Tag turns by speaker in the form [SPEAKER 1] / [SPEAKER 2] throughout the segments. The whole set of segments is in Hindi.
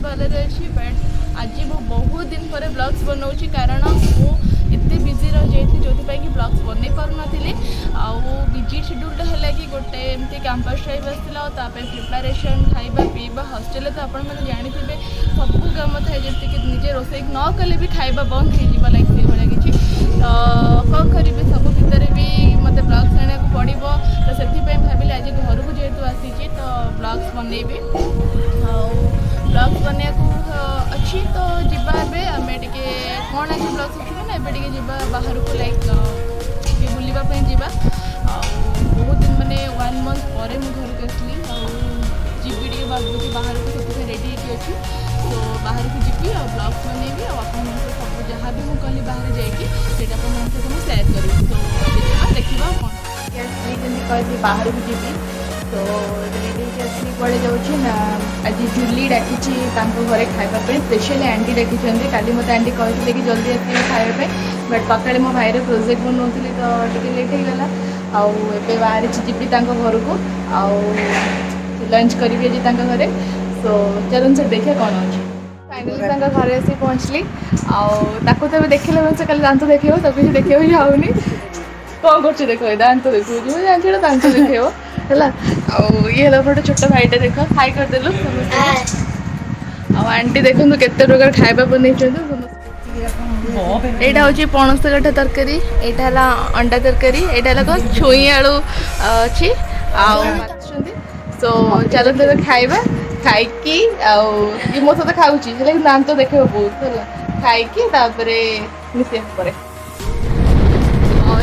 [SPEAKER 1] वाले अच्छी बट आज मु बहुत दिन पर ब्लॉग्स बनाऊँगी कारण मु एते बिजी रही जाती जो कि ब्लॉग्स बन पारे बिजी शेड्यूल है कि गोटे एमती कैंपस ड्राइव आसाला प्रिपेरेसन खाଇବା पीवा हॉस्टल तो आपण मैंने जानी सब कम थाए जमी कि निजे रोसे न कले भी खाଇବା बंद हो लाइक से भाया कि कौन करी सब भितर भी मत ब्लॉग्स आने को पड़ो तो से भाविले आज घर को जेहेतु आसी तो ब्लॉग्स बनइबी ब्लॉग्स बनने अच्छी तो जीवा आम टे कौन आज ब्लॉग्स उठे ना एबे जीवा बाहर को लाइक बुलवाई जावा बहुत दिन मैंने 1 मंथ पर घर को आसली जीवी टे भावी बाहर को सब रेडी अच्छी तो बाहर को जी और ब्लॉग्स बनइबी आप सब जहाँ भी मुझे कहली बाहर जाकि मुझे सेयार करी तो देखा कौन कहती बाहर को जी तो रेडी आसी पड़े जाऊँ ना आज जूली डाकी घरे खावाई स्पेशली आंटी डाकी काली मत आंटी कहते कि जल्दी आस खावाई बट सका मो भाई प्रोजेक्ट बनाऊली तो टे लेट होगा आए बाहर जी घर को लंच करी आज घरे सो चलन सर देखिए कौन अच्छे फाइनाली घरे आसी पहुँचली आपको तो देखने से कल दांत देखेव तो किसी देखा जाऊनी कौन कर देख दांत देखो जानते दांत देखेव है गोटे छोट भाईटे देख खाई करदेलु आंटी देखो केते प्रकार खाଇବା बनई एटा हूँ पणस कठा तरकारी यहाँ अंडा तरकारी यहाँ कौन छुई आलू अच्छी सो चलो तो खाइबा खाई मो सहित खाऊँ दांत देखे बहुत है खाई मिसे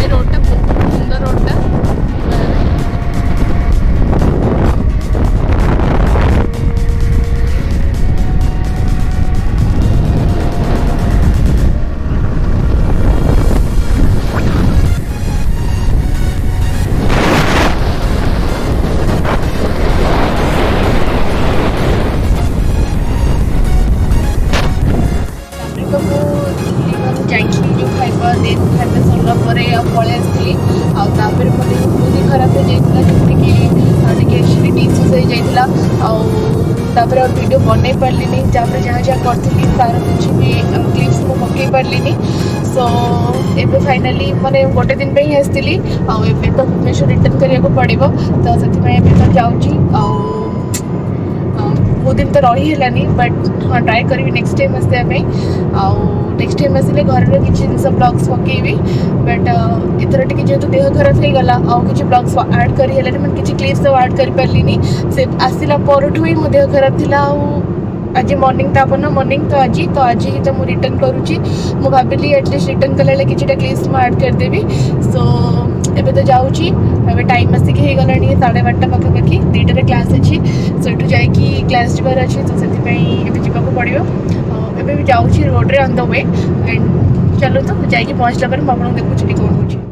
[SPEAKER 1] रोडटा बहुत सुंदर रोडटा पलि आसली मुझे खराब हो जाता जमीक एसिडिटी इश्यूज हो जाता वीडियो बनई पार्ली जहाँ जहाँ करी तार कुछ भी क्लिप्स को पकई पार्ली सो एबे फाइनाली मैंने गोटे दिन पे ही आसती आबे तो भुवनेश्वर रिटर्न करने पड़ो तो से जाऊँ बहुत दिन तो रही है बट हाँ ट्राए करी नेक्स्ट टाइम आसते नेक्स्ट टाइम आसिले घर किसी जिन ब्लॉग्स पकेबी बट एथर टे जेहतु देह खराब हो गला कि ब्लॉग्स ऐड करी मैंने किसी क्लिप्स तो ऐड कर पार्ली से आसला परठू ही मो देह खराब थी आज मॉर्निंग तापन मॉर्निंग तो आज ही तो मुझे रिटर्न करुँची मु भाविली एटलिस्ट रिटर्न कला कि क्लिप्स मुझे ऐड करदेवी सो एबे तो जाऊँगी एबे टाइम आसिक हो गला 12:30 पाखापाखि 2टार क्लास अच्छी सो ये जाकि क्लास जबार अच्छे तो से जावाक पड़ो एबे भी जाऊँगी रोड रे ऑन द वे एंड चलो तो जाकि पहुँचला पर मुझे देखुची कौन हो।